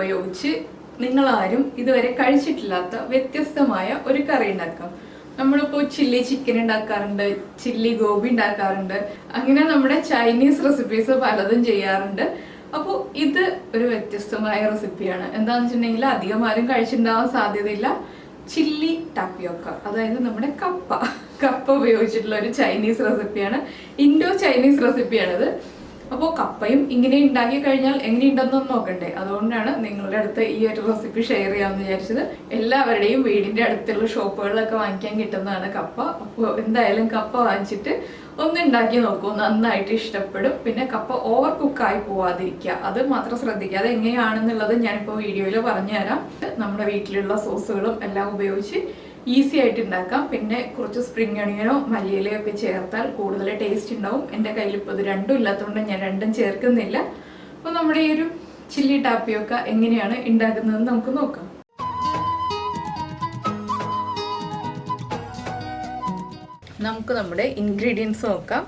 ഉപയോഗിച്ച് നിങ്ങളാരും ഇതുവരെ കഴിച്ചിട്ടില്ലാത്ത വ്യത്യസ്തമായ ഒരു കറി ഉണ്ടാക്കാം. നമ്മളിപ്പോൾ ചില്ലി ചിക്കൻ ഉണ്ടാക്കാറുണ്ട്, ചില്ലി ഗോപി ഉണ്ടാക്കാറുണ്ട്, അങ്ങനെ നമ്മുടെ ചൈനീസ് റെസിപ്പീസ് പലതും ചെയ്യാറുണ്ട്. അപ്പോൾ ഇത് ഒരു വ്യത്യസ്തമായ റെസിപ്പിയാണ്. എന്താണെന്ന് വെച്ചിട്ടുണ്ടെങ്കിൽ അധികം ആരും കഴിച്ചിട്ടുണ്ടാവാൻ സാധ്യതയില്ല. ചില്ലി ടാപ്പിയോക്ക, അതായത് നമ്മുടെ കപ്പ ഉപയോഗിച്ചിട്ടുള്ള ഒരു ചൈനീസ് റെസിപ്പിയാണ്. ഇൻഡോ ചൈനീസ് റെസിപ്പിയാണിത്. അപ്പോൾ കപ്പയും ഇങ്ങനെ ഉണ്ടാക്കി കഴിഞ്ഞാൽ എങ്ങനെയുണ്ടെന്നൊന്നും നോക്കണ്ടേ, അതുകൊണ്ടാണ് നിങ്ങളുടെ അടുത്ത് ഈ ഒരു റെസിപ്പി ഷെയർ ചെയ്യാമെന്ന് വിചാരിച്ചത്. എല്ലാവരുടെയും വീടിന്റെ അടുത്തുള്ള ഷോപ്പുകളിലൊക്കെ വാങ്ങിക്കാൻ കിട്ടുന്നതാണ് കപ്പ. അപ്പോൾ എന്തായാലും കപ്പ വാങ്ങിച്ചിട്ട് ഒന്ന് ഉണ്ടാക്കി നോക്കൂ, നന്നായിട്ട് ഇഷ്ടപ്പെടും. പിന്നെ കപ്പ ഓവർ കുക്കായി പോവാതിരിക്കുക, അത് മാത്രം ശ്രദ്ധിക്കുക. അത് എങ്ങനെയാണെന്നുള്ളത് ഞാനിപ്പോൾ വീഡിയോയിൽ പറഞ്ഞുതരാം. നമ്മുടെ വീട്ടിലുള്ള സോസുകളും എല്ലാം ഉപയോഗിച്ച് ഈസി ആയിട്ട് ഉണ്ടാക്കാം. പിന്നെ കുറച്ച് സ്പ്രിംഗ് ഒണിയനോ മല്ലിയിലയോ ഒക്കെ ചേർത്താൽ കൂടുതൽ ടേസ്റ്റ് ഉണ്ടാവും. എൻ്റെ കയ്യിൽ ഇപ്പോൾ ഇത് രണ്ടും ഇല്ലാത്തതുകൊണ്ട് ഞാൻ രണ്ടും ചേർക്കുന്നില്ല. അപ്പോൾ നമ്മുടെ ഈ ഒരു ചില്ലി ടാപ്പിയൊക്കെ എങ്ങനെയാണ് ഉണ്ടാക്കുന്നതെന്ന് നമുക്ക് നോക്കാം. നമുക്ക് നമ്മുടെ ഇൻഗ്രീഡിയൻസ് നോക്കാം.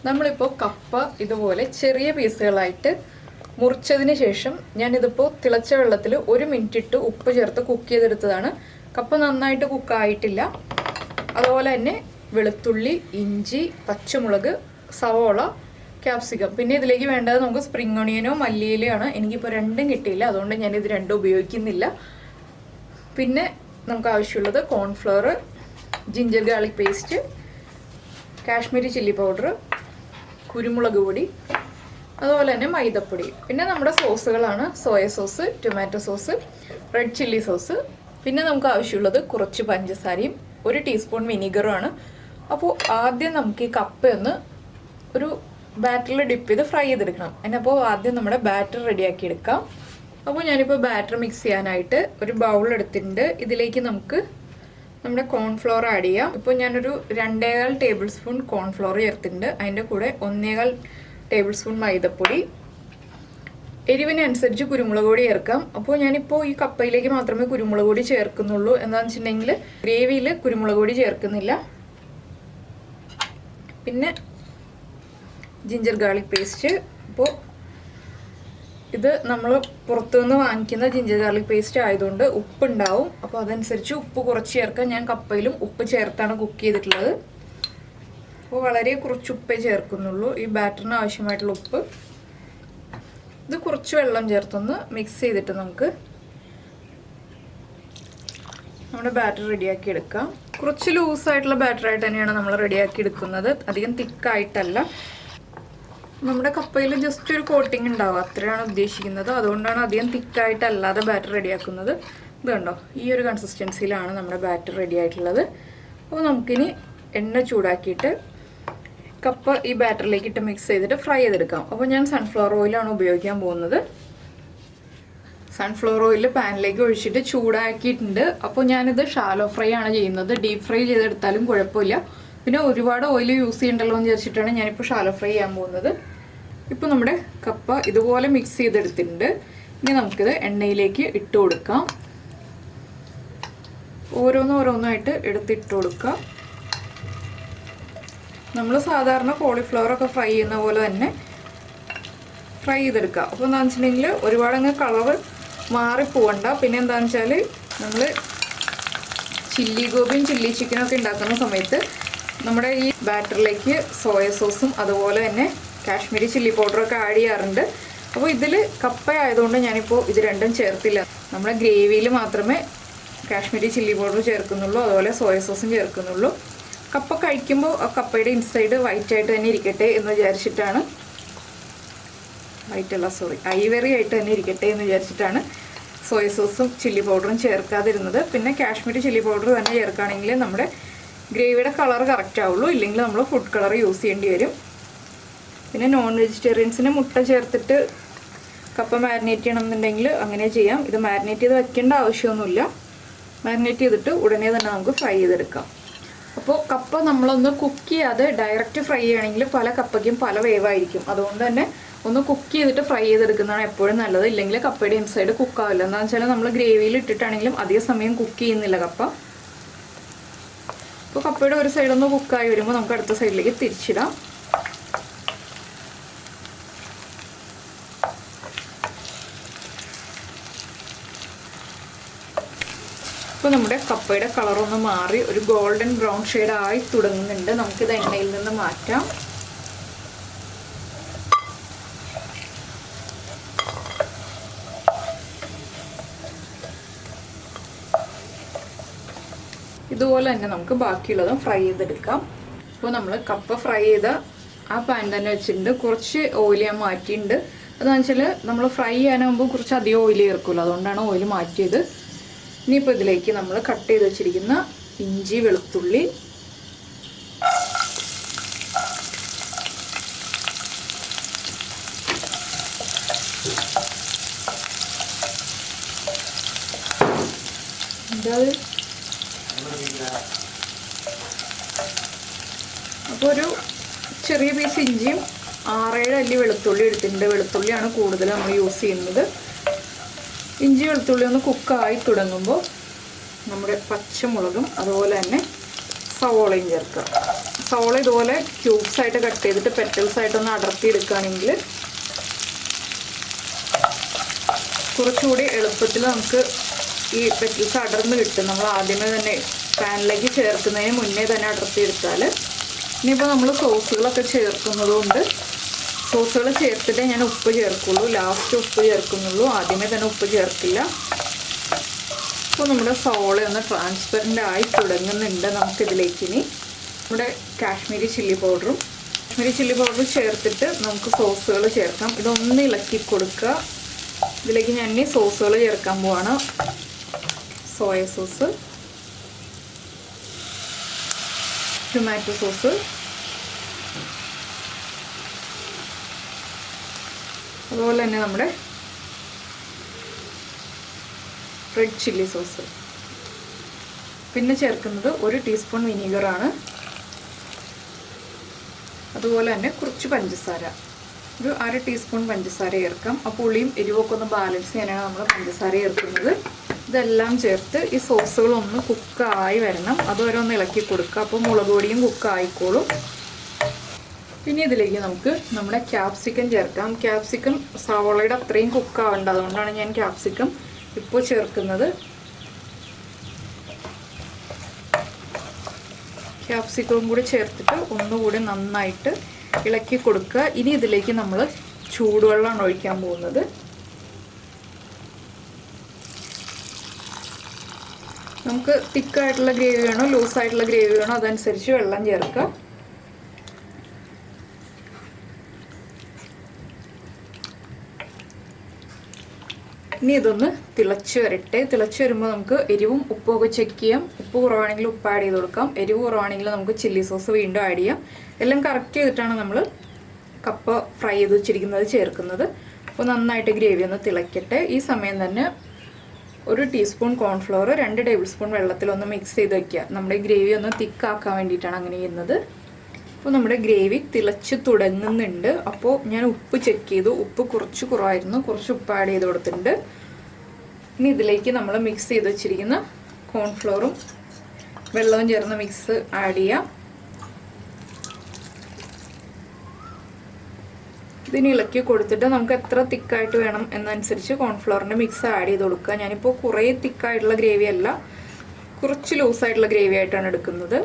നമ്മളിപ്പോൾ കപ്പ ഇതുപോലെ ചെറിയ പീസുകളായിട്ട് മുറിച്ചതിന് ശേഷം ഞാനിതിപ്പോൾ തിളച്ച വെള്ളത്തിൽ 1 മിനിറ്റ് ഇട്ട് ഉപ്പ് ചേർത്ത് കുക്ക് ചെയ്തെടുത്തതാണ്. കപ്പ നന്നായിട്ട് കുക്കായിട്ടില്ല. അതുപോലെ തന്നെ വെളുത്തുള്ളി, ഇഞ്ചി, പച്ചമുളക്, സവോള, ക്യാപ്സിക്കം, പിന്നെ ഇതിലേക്ക് വേണ്ടത് നമുക്ക് സ്പ്രിംഗ് ഒണിയനോ മല്ലിയിലയാണ്. എനിക്കിപ്പോൾ രണ്ടും കിട്ടിയില്ല, അതുകൊണ്ട് ഞാനിത് രണ്ടും ഉപയോഗിക്കുന്നില്ല. പിന്നെ നമുക്ക് ആവശ്യമുള്ളത് cornflour, ginger garlic paste, Kashmiri chilli powder, കുരുമുളക് പൊടി, അതുപോലെ തന്നെ മൈദപ്പൊടി. പിന്നെ നമ്മുടെ സോസുകളാണ് soya sauce, tomato sauce, red chilli sauce. പിന്നെ നമുക്ക് ആവശ്യമുള്ളത് കുറച്ച് പഞ്ചസാരയും 1 ടീസ്പൂൺ വിനീഗറുമാണ്. അപ്പോൾ ആദ്യം നമുക്ക് ഈ കപ്പയൊന്ന് ഒരു ബാറ്ററിൽ ഡിപ്പ് ചെയ്ത് ഫ്രൈ ചെയ്തെടുക്കണം. അതിനപ്പോൾ ആദ്യം നമ്മുടെ ബാറ്റർ റെഡിയാക്കി എടുക്കാം. അപ്പോൾ ഞാനിപ്പോൾ ബാറ്റർ മിക്സ് ചെയ്യാനായിട്ട് ഒരു ബൗൾ എടുത്തിട്ടുണ്ട്. ഇതിലേക്ക് നമുക്ക് നമ്മുടെ കോൺഫ്ലോർ ആഡ് ചെയ്യാം. ഇപ്പോൾ ഞാനൊരു 2.25 ടേബിൾ സ്പൂൺ കോൺഫ്ലോർ ചേർത്തിട്ടുണ്ട്. അതിൻ്റെ കൂടെ 1.25 ടേബിൾ സ്പൂൺ മൈദപ്പൊടി, എരിവിനനുസരിച്ച് കുരുമുളക് പൊടി ചേർക്കാം. അപ്പോൾ ഞാനിപ്പോൾ ഈ കപ്പയിലേക്ക് മാത്രമേ കുരുമുളക് പൊടി ചേർക്കുന്നുള്ളൂ. എന്താണെന്ന് വെച്ചിട്ടുണ്ടെങ്കിൽ ഗ്രേവിയിൽ കുരുമുളക് പൊടി ചേർക്കുന്നില്ല. പിന്നെ ജിഞ്ചർ ഗാർലിക് പേസ്റ്റ്. അപ്പോൾ ഇത് നമ്മൾ പുറത്തുനിന്ന് വാങ്ങിക്കുന്ന ജിഞ്ചർ ഗാർലിക് പേസ്റ്റ് ആയതുകൊണ്ട് ഉപ്പുണ്ടാവും. അപ്പോൾ അതനുസരിച്ച് ഉപ്പ് കുറച്ച് ചേർക്കാം. ഞാൻ കപ്പയിലും ഉപ്പ് ചേർത്താണ് കുക്ക് ചെയ്തിട്ടുള്ളത്. അപ്പോൾ വളരെ കുറച്ച് ഉപ്പേ ചേർക്കുന്നുള്ളൂ. ഈ ബാറ്ററിന് ആവശ്യമായിട്ടുള്ള ഉപ്പ്. ഇത് കുറച്ച് വെള്ളം ചേർത്തൊന്ന് മിക്സ് ചെയ്തിട്ട് നമുക്ക് നമ്മുടെ ബാറ്റർ റെഡിയാക്കി എടുക്കാം. കുറച്ച് ലൂസായിട്ടുള്ള ബാറ്ററായിട്ട് തന്നെയാണ് നമ്മൾ റെഡിയാക്കി എടുക്കുന്നത്, അധികം തിക്കായിട്ടല്ല. നമ്മുടെ കപ്പയിൽ ജസ്റ്റ് ഒരു കോട്ടിങ് ഉണ്ടാവും, അത്രയാണ് ഉദ്ദേശിക്കുന്നത്. അതുകൊണ്ടാണ് അധികം തിക്കായിട്ടല്ലാതെ ബാറ്റർ റെഡിയാക്കുന്നത്. ഇത് കണ്ടോ, ഈ ഒരു കൺസിസ്റ്റൻസിയിലാണ് നമ്മുടെ ബാറ്റർ റെഡി ആയിട്ടുള്ളത്. അപ്പോൾ നമുക്കിനി എണ്ണ ചൂടാക്കിയിട്ട് കപ്പ ഈ ബാറ്ററിലേക്ക് ഇട്ട് മിക്സ് ചെയ്തിട്ട് ഫ്രൈ ചെയ്തെടുക്കാം. അപ്പോൾ ഞാൻ സൺഫ്ലവർ ഓയിലാണ് ഉപയോഗിക്കാൻ പോകുന്നത്. സൺഫ്ലവർ ഓയിൽ പാനിലേക്ക് ഒഴിച്ചിട്ട് ചൂടാക്കിയിട്ടുണ്ട്. അപ്പോൾ ഞാനിത് ഷാലോ ഫ്രൈ ആണ് ചെയ്യുന്നത്. ഡീപ്പ് ഫ്രൈ ചെയ്തെടുത്താലും കുഴപ്പമില്ല. പിന്നെ ഒരുപാട് ഓയിൽ യൂസ് ചെയ്യണ്ടല്ലോ എന്ന് വിചാരിച്ചിട്ടാണ് ഞാനിപ്പോൾ ഷാലോ ഫ്രൈ ചെയ്യാൻ പോകുന്നത്. ഇപ്പോൾ നമ്മുടെ കപ്പ ഇതുപോലെ മിക്സ് ചെയ്തെടുത്തിട്ടുണ്ട്. ഇനി നമുക്കിത് എണ്ണയിലേക്ക് ഇട്ട് കൊടുക്കാം. ഓരോന്നായിട്ട് എടുത്തിട്ട് കൊടുക്കാം. നമ്മൾ സാധാരണ കോളിഫ്ലവറൊക്കെ ഫ്രൈ ചെയ്യുന്ന പോലെ തന്നെ ഫ്രൈ ചെയ്തെടുക്കുക. അപ്പോൾ എന്താണെന്ന് വെച്ചിട്ടുണ്ടെങ്കിൽ ഒരുപാടങ്ങ് കളർ മാറിപ്പോവണ്ട. പിന്നെ എന്താണെന്ന് വെച്ചാൽ നമ്മൾ ചില്ലി ഗോപിയും ചില്ലി ചിക്കനൊക്കെ ഉണ്ടാക്കുന്ന സമയത്ത് നമ്മുടെ ഈ ബാറ്ററിലേക്ക് സോയ സോസും അതുപോലെ തന്നെ കാശ്മീരി ചില്ലി പൗഡറൊക്കെ ആഡ് ചെയ്യാറുണ്ട്. അപ്പോൾ ഇതിൽ കപ്പ ആയതുകൊണ്ട് ഞാനിപ്പോൾ ഇത് രണ്ടും ചേർത്തില്ല. നമ്മുടെ ഗ്രേവിയിൽ മാത്രമേ കാശ്മീരി ചില്ലി പൗഡർ ചേർക്കുന്നുള്ളൂ, അതുപോലെ സോയ സോസും ചേർക്കുന്നുള്ളൂ. കപ്പ കഴിക്കുമ്പോൾ ആ കപ്പയുടെ ഇൻസൈഡ് വൈറ്റ് ആയിട്ട് തന്നെ ഇരിക്കട്ടെ എന്ന് വിചാരിച്ചിട്ടാണ്, ഐവറി ആയിട്ട് തന്നെ ഇരിക്കട്ടെ എന്ന് വിചാരിച്ചിട്ടാണ് സോയ സോസും ചില്ലി പൗഡറും ചേർക്കാതിരുന്നത്. പിന്നെ കാശ്മീരി ചില്ലി പൗഡർ തന്നെ ചേർക്കുകയാണെങ്കിൽ നമ്മുടെ ഗ്രേവിയുടെ കളർ കറക്റ്റ് ആവുള്ളൂ, ഇല്ലെങ്കിൽ നമ്മൾ ഫുഡ് കളർ യൂസ് ചെയ്യേണ്ടി വരും. പിന്നെ നോൺ വെജിറ്റേറിയൻസിന് മുട്ട ചേർത്തിട്ട് കപ്പ മാരിനേറ്റ് ചെയ്യണമെന്നുണ്ടെങ്കിൽ അങ്ങനെ ചെയ്യാം. ഇത് മാരിനേറ്റ് ചെയ്ത് വെക്കേണ്ട ആവശ്യമൊന്നുമില്ല. മാരിനേറ്റ് ചെയ്തിട്ട് ഉടനെ തന്നെ നമുക്ക് ഫ്രൈ ചെയ്തെടുക്കാം. അപ്പോൾ കപ്പ നമ്മളൊന്ന് കുക്ക് ചെയ്യാതെ ഡയറക്റ്റ് ഫ്രൈ ചെയ്യുകയാണെങ്കിൽ പല കപ്പയ്ക്കും പല വേവായിരിക്കും. അതുകൊണ്ട് തന്നെ ഒന്ന് കുക്ക് ചെയ്തിട്ട് ഫ്രൈ ചെയ്തെടുക്കുന്നതാണ് എപ്പോഴും നല്ലത്. ഇല്ലെങ്കിൽ കപ്പയുടെ ഇൻസൈഡ് കുക്കാവില്ല. എന്താണെന്ന് വെച്ചാൽ നമ്മൾ ഗ്രേവിയിൽ ഇട്ടിട്ടാണെങ്കിലും അധിക സമയം കുക്ക് ചെയ്യുന്നില്ല കപ്പ. അപ്പോൾ കപ്പയുടെ ഒരു സൈഡൊന്ന് കുക്കായി വരുമ്പോൾ നമുക്ക് അടുത്ത സൈഡിലേക്ക് തിരിച്ചിടാം. ഇപ്പോൾ നമ്മുടെ കപ്പയുടെ കളറൊന്ന് മാറി ഒരു ഗോൾഡൻ ബ്രൗൺ ഷെയ്ഡ് ആയി തുടങ്ങുന്നുണ്ട്. നമുക്കിത് എണ്ണയിൽ നിന്ന് മാറ്റാം. ഇതുപോലെ തന്നെ നമുക്ക് ബാക്കിയുള്ളതും ഫ്രൈ ചെയ്തെടുക്കാം. അപ്പോൾ നമ്മൾ കപ്പ ഫ്രൈ ചെയ്ത ആ പാൻ തന്നെ വെച്ചിട്ടുണ്ട്. കുറച്ച് ഓയിൽ ഞാൻ മാറ്റിയിട്ടുണ്ട്. അതെന്ന് വെച്ചാൽ നമ്മൾ ഫ്രൈ ചെയ്യാനാകുമ്പോൾ കുറച്ച് അധികം ഓയിൽ ചേർക്കുമല്ലോ, അതുകൊണ്ടാണ് ഓയിൽ മാറ്റിയത്. ഇനിയിപ്പോൾ ഇതിലേക്ക് നമ്മൾ കട്ട് ചെയ്ത് വെച്ചിരിക്കുന്ന ഇഞ്ചി, വെളുത്തുള്ളി, അപ്പോൾ ഒരു ചെറിയ പീസ് ഇഞ്ചിയും 6-7 അല്ലി വെളുത്തുള്ളി എടുത്തിട്ടുണ്ട്. വെളുത്തുള്ളിയാണ് കൂടുതൽ നമ്മൾ യൂസ് ചെയ്യുന്നത്. ഇഞ്ചി വെളുത്തുള്ളി ഒന്ന് കുക്കായി തുടങ്ങുമ്പോൾ നമ്മുടെ പച്ചമുളകും അതുപോലെ തന്നെ സവോളയും ചേർക്കുക. സവോള ഇതുപോലെ ക്യൂബ്സ് ആയിട്ട് കട്ട് ചെയ്തിട്ട് പെറ്റൽസ് ആയിട്ടൊന്ന് അടർത്തി എടുക്കുകയാണെങ്കിൽ കുറച്ചുകൂടി എളുപ്പത്തിൽ നമുക്ക് ഈ പെറ്റൽസ് അടർന്ന് കിട്ടും. നമ്മൾ ആദ്യമേ തന്നെ പാനിലേക്ക് ചേർക്കുന്നതിന് മുന്നേ തന്നെ അടർത്തി എടുത്താൽ. ഇനിയിപ്പോൾ നമ്മൾ സോസുകളൊക്കെ ചേർക്കുന്നത് കൊണ്ട് സോസുകൾ ചേർത്തിട്ടേ ഞാൻ ഉപ്പ് ചേർക്കുള്ളൂ. ലാസ്റ്റ് ഉപ്പ് ചേർക്കുന്നുള്ളൂ, ആദ്യമേ തന്നെ ഉപ്പ് ചേർക്കില്ല. അപ്പോൾ നമ്മുടെ സവോള ഒന്ന് ട്രാൻസ്പെറൻ്റ് ആയി തുടങ്ങുന്നുണ്ട്. നമുക്കിതിലേക്ക് ഇനി നമ്മുടെ കാശ്മീരി ചില്ലി പൗഡറും ചേർത്തിട്ട് നമുക്ക് സോസുകൾ ചേർക്കാം. ഇതൊന്ന് ഇളക്കി കൊടുക്കുക. ഇതിലേക്ക് ഞാൻ ഇനി സോസുകൾ ചേർക്കാൻ പോവാണ്. സോയ സോസ്, ടൊമാറ്റോ സോസ്, അതുപോലെ തന്നെ നമ്മുടെ റെഡ് ചില്ലി സോസ്. പിന്നെ ചേർക്കുന്നത് 1 ടീസ്പൂൺ വിനീഗറാണ്. അതുപോലെ തന്നെ കുറച്ച് പഞ്ചസാര, ഒരു 1/2 ടീസ്പൂൺ പഞ്ചസാര ചേർക്കാം. ആ പുളിയും എരിവൊക്കെ ഒന്ന് ബാലൻസ് ചെയ്യാനാണ് നമ്മൾ പഞ്ചസാര ചേർക്കുന്നത്. ഇതെല്ലാം ചേർത്ത് ഈ സോസുകളൊന്ന് കുക്കായി വരണം. അതുവരെ ഒന്ന് ഇളക്കി കൊടുക്കുക. അപ്പോൾ മുളക് പൊടിയും കുക്കായിക്കോളും. പിന്നെ ഇതിലേക്ക് നമുക്ക് നമ്മുടെ ക്യാപ്സിക്കം ചേർക്കാം. ക്യാപ്സിക്കം സവോളയുടെ അത്രയും കുക്കാവേണ്ട, അതുകൊണ്ടാണ് ഞാൻ ക്യാപ്സിക്കം ഇപ്പോൾ ചേർക്കുന്നത്. ക്യാപ്സിക്കവും കൂടി ചേർത്തിട്ട് ഒന്നുകൂടി നന്നായിട്ട് ഇളക്കി കൊടുക്കുക. ഇനി ഇതിലേക്ക് നമ്മൾ ചൂടുവെള്ളമാണ് ഒഴിക്കാൻ പോകുന്നത്. നമുക്ക് തിക്കായിട്ടുള്ള ഗ്രേവി വേണോ ലൂസായിട്ടുള്ള ഗ്രേവി വേണോ അതനുസരിച്ച് വെള്ളം ചേർക്കുക. ഇനി ഇതൊന്ന് തിളച്ച് വരട്ടെ. തിളച്ച് വരുമ്പോൾ നമുക്ക് എരിവും ഉപ്പൊക്കെ ചെക്ക് ചെയ്യാം. ഉപ്പ് കുറവാണെങ്കിൽ ഉപ്പ് ആഡ് ചെയ്ത് കൊടുക്കാം. എരിവ് കുറവാണെങ്കിൽ നമുക്ക് ചില്ലി സോസ് വീണ്ടും ആഡ് ചെയ്യാം. എല്ലാം കറക്റ്റ് ചെയ്തിട്ടാണ് നമ്മൾ കപ്പ ഫ്രൈ ചെയ്ത് വെച്ചിരിക്കുന്നത് ചേർക്കുന്നത്. അപ്പോൾ നന്നായിട്ട് ഗ്രേവി ഒന്ന് തിളയ്ക്കട്ടെ. ഈ സമയം തന്നെ 1 ടീസ്പൂൺ കോൺഫ്ലവർ 2 ടേബിൾ സ്പൂൺ വെള്ളത്തിലൊന്ന് മിക്സ് ചെയ്ത് വയ്ക്കുക. നമ്മുടെ ഗ്രേവി ഒന്ന് തിക്കാക്കാൻ വേണ്ടിയിട്ടാണ് അങ്ങനെ ചെയ്യുന്നത്. അപ്പോൾ നമ്മുടെ ഗ്രേവി തിളച്ച് തുടങ്ങുന്നുണ്ട്. അപ്പോൾ ഞാൻ ഉപ്പ് ചെക്ക് ചെയ്തു. ഉപ്പ് കുറച്ച് കുറവായിരുന്നു, കുറച്ച് ഉപ്പ് ആഡ് ചെയ്ത് കൊടുത്തിട്ടുണ്ട്. ഇനി ഇതിലേക്ക് നമ്മൾ മിക്സ് ചെയ്ത് വെച്ചിരിക്കുന്ന കോൺഫ്ലവറും വെള്ളവും ചേർന്ന് മിക്സ് ആഡ് ചെയ്യാം. ഇതിന് ഇളക്കി കൊടുത്തിട്ട് നമുക്ക് എത്ര തിക്കായിട്ട് വേണം എന്നനുസരിച്ച് കോൺഫ്ലവറിൻ്റെ മിക്സ് ആഡ് ചെയ്ത് കൊടുക്കുക. ഞാനിപ്പോൾ കുറേ തിക്കായിട്ടുള്ള ഗ്രേവി അല്ല, കുറച്ച് ലൂസായിട്ടുള്ള ഗ്രേവി ആയിട്ടാണ് എടുക്കുന്നത്.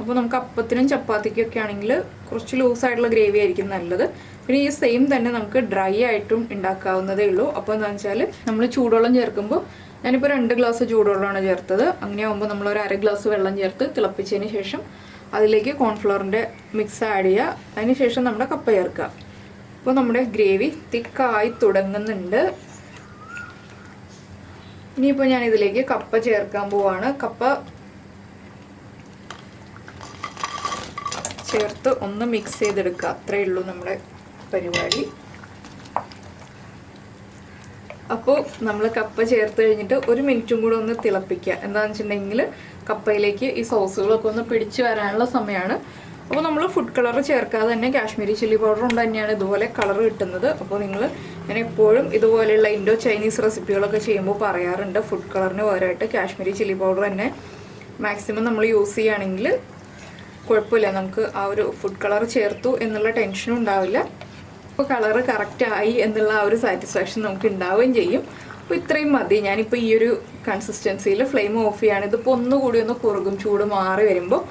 അപ്പോൾ നമുക്ക് അപ്പത്തിനും ചപ്പാത്തിക്കൊക്കെ ആണെങ്കിൽ കുറച്ച് ലൂസായിട്ടുള്ള ഗ്രേവി ആയിരിക്കും നല്ലത്. പിന്നെ ഈ സെയിം തന്നെ നമുക്ക് ഡ്രൈ ആയിട്ടും ഉണ്ടാക്കാവുന്നതേ ഉള്ളൂ. അപ്പോൾ എന്താണെന്ന് വെച്ചാൽ നമ്മൾ ചൂടുവെള്ളം ചേർക്കുമ്പോൾ ഞാനിപ്പോൾ 2 ഗ്ലാസ് ചൂടുവെള്ളമാണ് ചേർത്തത്. അങ്ങനെയാകുമ്പോൾ നമ്മൾ ഒരു 1/2 ഗ്ലാസ് വെള്ളം ചേർത്ത് തിളപ്പിച്ചതിന് ശേഷം അതിലേക്ക് കോൺഫ്ലവറിൻ്റെ മിക്സ് ആഡ് ചെയ്യുക. അതിന് ശേഷം നമ്മുടെ കപ്പ ചേർക്കുക. അപ്പോൾ നമ്മുടെ ഗ്രേവി തിക്കായി തുടങ്ങുന്നുണ്ട്. ഇനിയിപ്പോൾ ഞാൻ ഇതിലേക്ക് കപ്പ ചേർക്കാൻ പോവാണ്. കപ്പ ചേർത്ത് ഒന്ന് മിക്സ് ചെയ്തെടുക്കുക. അത്രയേ ഉള്ളൂ നമ്മുടെ പരിപാടി. അപ്പോൾ നമ്മൾ കപ്പ ചേർത്ത് കഴിഞ്ഞിട്ട് 1 മിനിറ്റും കൂടെ ഒന്ന് തിളപ്പിക്കുക. എന്താണെന്ന് വെച്ചിട്ടുണ്ടെങ്കിൽ കപ്പയിലേക്ക് ഈ സോസുകളൊക്കെ ഒന്ന് പിടിച്ച് വരാനുള്ള സമയമാണ്. അപ്പോൾ നമ്മൾ ഫുഡ് കളർ ചേർക്കാതെ തന്നെ കാശ്മീരി ചില്ലി പൗഡർ കൊണ്ട് തന്നെയാണ് ഇതുപോലെ കളർ കിട്ടുന്നത്. അപ്പോൾ ഞാൻ എപ്പോഴും ഇതുപോലെയുള്ള ഇൻഡോ ചൈനീസ് റെസിപ്പികളൊക്കെ ചെയ്യുമ്പോൾ പറയാറുണ്ട്, ഫുഡ് കളറിന് പകരമായിട്ട് കാശ്മീരി ചില്ലി പൗഡർ തന്നെ മാക്സിമം നമ്മൾ യൂസ് ചെയ്യുകയാണെങ്കിൽ കുഴപ്പമില്ല. നമുക്ക് ആ ഒരു ഫുഡ് കളർ ചേർത്തു എന്നുള്ള ടെൻഷനും ഉണ്ടാവില്ല. അപ്പോൾ കളറ് കറക്റ്റായി എന്നുള്ള ആ ഒരു സാറ്റിസ്ഫാക്ഷൻ നമുക്ക് ഉണ്ടാവുകയും ചെയ്യും. അപ്പോൾ ഇത്രയും മതി. ഞാനിപ്പോൾ ഈ ഒരു കൺസിസ്റ്റൻസിയിൽ ഫ്ലെയിം ഓഫ് ചെയ്യാണ്. ഇതിപ്പോൾ ഒന്നുകൂടി ഒന്ന് കുറുകും ചൂട് മാറി വരുമ്പോൾ.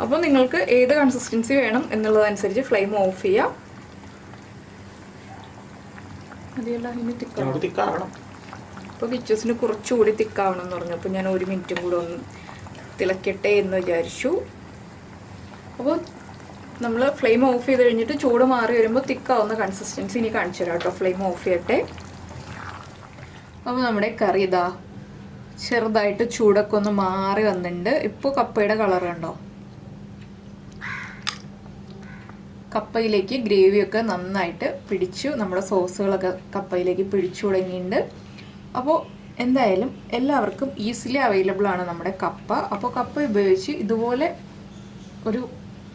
അപ്പോൾ നിങ്ങൾക്ക് ഏത് കൺസിസ്റ്റൻസി വേണം എന്നുള്ളതനുസരിച്ച് ഫ്ലെയിം ഓഫ് ചെയ്യാം. ഇപ്പോൾ കിച്ചൂസിന് കുറച്ചുകൂടി തിക്കാവണം എന്ന് പറഞ്ഞു. അപ്പോൾ ഞാൻ 1 മിനിറ്റും കൂടെ ഒന്ന് തിളക്കട്ടെ എന്ന് വിചാരിച്ചു. അപ്പോൾ നമ്മൾ ഫ്ലെയിം ഓഫ് ചെയ്ത് കഴിഞ്ഞിട്ട് ചൂട് മാറി വരുമ്പോൾ തിക്കാവുന്ന കൺസിസ്റ്റൻസി ഇനി കാണിച്ചു തരാം കേട്ടോ. ഫ്ലെയിം ഓഫ് ചെയ്യട്ടെ. അപ്പോൾ നമ്മുടെ കറി ഇതാ ചെറുതായിട്ട് ചൂടൊക്കെ ഒന്ന് മാറി വന്നിട്ടുണ്ട്. ഇപ്പോൾ കപ്പയുടെ കളർ കണ്ടോ. കപ്പയിലേക്ക് ഗ്രേവിയൊക്കെ നന്നായിട്ട് പിടിച്ചു. നമ്മുടെ സോസുകളൊക്കെ കപ്പയിലേക്ക് പിടിച്ചു തുടങ്ങിയിട്ടുണ്ട്. അപ്പോൾ എന്തായാലും എല്ലാവർക്കും ഈസിലി അവൈലബിൾ ആണ് നമ്മുടെ കപ്പ. അപ്പോൾ കപ്പ ഉപയോഗിച്ച് ഇതുപോലെ ഒരു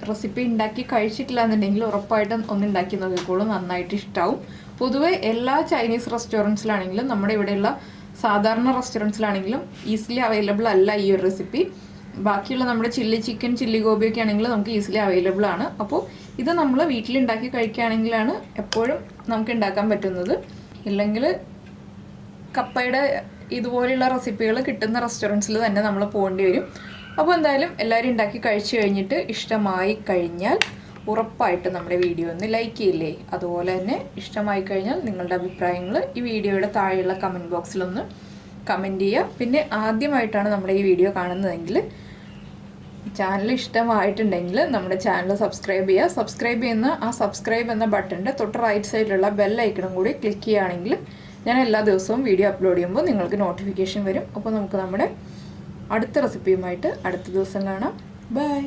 റെസിപ്പി ഉണ്ടാക്കി കഴിച്ചിട്ടില്ല എന്നുണ്ടെങ്കിൽ ഉറപ്പായിട്ടും ഒന്ന് ഉണ്ടാക്കി നോക്കിക്കോളും. നന്നായിട്ട് ഇഷ്ടമാവും. പൊതുവെ എല്ലാ ചൈനീസ് റെസ്റ്റോറൻറ്റ്സിലാണെങ്കിലും നമ്മുടെ ഇവിടെയുള്ള സാധാരണ റെസ്റ്റോറൻറ്റ്സിലാണെങ്കിലും ഈസിലി അവൈലബിൾ അല്ല ഈ ഒരു റെസിപ്പി. ബാക്കിയുള്ള നമ്മുടെ ചില്ലി ചിക്കൻ, ചില്ലി ഗോപിയൊക്കെ ആണെങ്കിൽ നമുക്ക് ഈസിലി അവൈലബിൾ ആണ്. അപ്പോൾ ഇത് നമ്മൾ വീട്ടിലുണ്ടാക്കി കഴിക്കുകയാണെങ്കിലാണ് എപ്പോഴും നമുക്ക് ഉണ്ടാക്കാൻ പറ്റുന്നത്. ഇല്ലെങ്കിൽ കപ്പയുടെ ഇതുപോലെയുള്ള റെസിപ്പികൾ കിട്ടുന്ന റെസ്റ്റോറൻറ്റ്സിൽ തന്നെ നമ്മൾ പോകേണ്ടി വരും. അപ്പോൾ എന്തായാലും എല്ലാവരും ഉണ്ടാക്കി കഴിച്ചു കഴിഞ്ഞിട്ട് ഇഷ്ടമായി കഴിഞ്ഞാൽ ഉറപ്പായിട്ട് നമ്മുടെ വീഡിയോ ഒന്ന് ലൈക്ക് ചെയ്യില്ലേ. അതുപോലെ തന്നെ ഇഷ്ടമായി കഴിഞ്ഞാൽ നിങ്ങളുടെ അഭിപ്രായങ്ങൾ ഈ വീഡിയോയുടെ താഴെയുള്ള കമൻറ്റ് ബോക്സിലൊന്ന് കമൻറ്റ് ചെയ്യുക. പിന്നെ ആദ്യമായിട്ടാണ് നമ്മുടെ ഈ വീഡിയോ കാണുന്നതെങ്കിൽ ചാനൽ ഇഷ്ടമായിട്ടുണ്ടെങ്കിൽ നമ്മുടെ ചാനൽ സബ്സ്ക്രൈബ് ചെയ്യുക. സബ്സ്ക്രൈബ് ചെയ്യുന്ന ആ സബ്സ്ക്രൈബ് എന്ന ബട്ടൻ്റെ തൊട്ട് റൈറ്റ് സൈഡിലുള്ള ബെൽ ഐക്കണും കൂടി ക്ലിക്ക് ചെയ്യുകയാണെങ്കിൽ ഞാൻ എല്ലാ ദിവസവും വീഡിയോ അപ്ലോഡ് ചെയ്യുമ്പോൾ നിങ്ങൾക്ക് നോട്ടിഫിക്കേഷൻ വരും. അപ്പോൾ നമുക്ക് നമ്മുടെ അടുത്ത റെസിപ്പിയുമായിട്ട് അടുത്ത ദിവസം കാണാം. ബൈ.